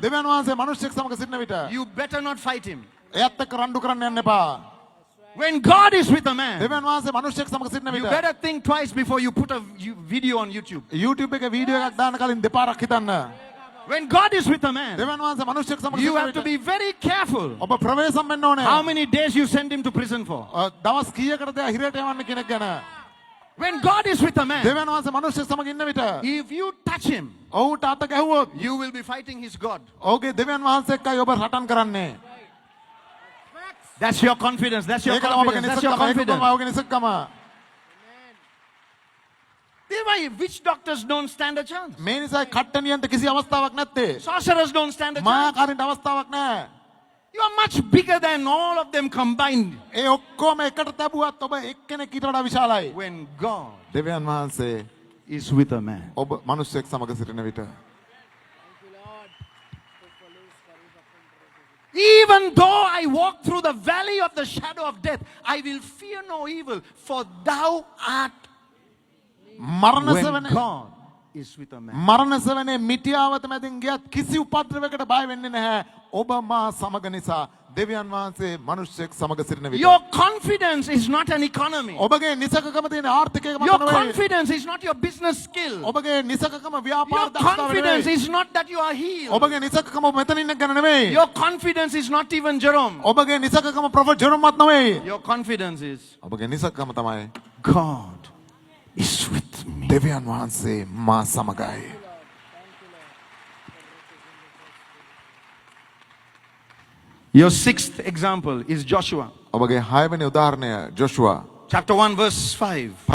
දෙවියන් වහන්සේ මිනිස්සෙක් සමග සිටින විට you better not fight him. එයත් එක්ක රණ්ඩු කරන්න යන්න එපා. When God is with a man, දෙවියන් වහන්සේ මිනිස්සෙක් සමග සිටින you විට better think twice before you put a video on YouTube. YouTube එකේ වීඩියෝ එකක් දාන්න කලින් දෙපාරක් හිතන්න. When God is with a man, දෙවියන් වහන්සේ මිනිස්සෙක් සමග you සිටින have to විට be very careful ඔබ ප්‍රවේශම් වෙන්න ඕනේ. how many days you send him to prison for. දවස් කීයකටද හිරේට යවන්න කෙනෙක් ගැන. When God is with a man, දෙවියන් වහන්සේ මිනිස්සෙක් සමග ඉන්න විට if you touch him, ඔහුට අත ගැහුවොත් you will be fighting his God. ඔහුගේ දෙවියන් වහන්සේ එක්කයි ඔබ රටන් කරන්නේ. That's your confidence. That's your ඒක තමයි ඔබගේ confidence. That's your නිසකම. ඒක confidence. තමයි ඔබගේ නිසකම. Why witch doctors don't stand a chance. මේ නිසා කට්ටනියන්ට කිසි අවස්ථාවක් නැත්තේ. Sorcerers don't stand a chance. මායාකාරීන්ට අවස්ථාවක් නැහැ. You are much bigger than all of them combined. ඒ ඔක්කොම එකට තැබුවත් ඔබ එක්කෙනෙක් ඊට වඩා විශාලයි. When God දෙවියන් වහන්සේ is with a man. ඔබ මිනිස්සෙක් සමග සිටින විට Even though I walk through the valley of the shadow of death, I will fear no evil, for thou art මරණ when සෙවනේ God is with a man. මරණ සෙවනේ මිටියාවත මැදින් ගියත් කිසි උපද්‍රවයකට බය වෙන්නේ නැහැ. ඔබ මා සමග නිසා දෙවියන් වහන්සේ මිනිස්සෙක් සමග සිටින විට Your confidence is not an economy. ඔබගේ නිසකකම තියෙන ආර්ථිකයක මත Your නෙවෙයි. confidence is not your business skill. ඔබගේ නිසකකම Your ව්‍යාපාර දක්ෂතාවය confidence නෙවෙයි. is not that you are healed. ඔබගේ නිසකකම ඔබ මෙතන ඉන්න ගැන නෙවෙයි. Your confidence is not even Jerome. ඔබගේ නිසකකම ප්‍රොෆෙට් ජෙරොම්වත් නෙවෙයි. Your confidence is ඔබගේ නිසකකම තමයි God is with me. දෙවියන් වහන්සේ මා සමගයි. Your sixth example is Joshua. ඔබගේ 6 වෙනි උදාහරණය ජොෂුවා Chapter 1 verse 5.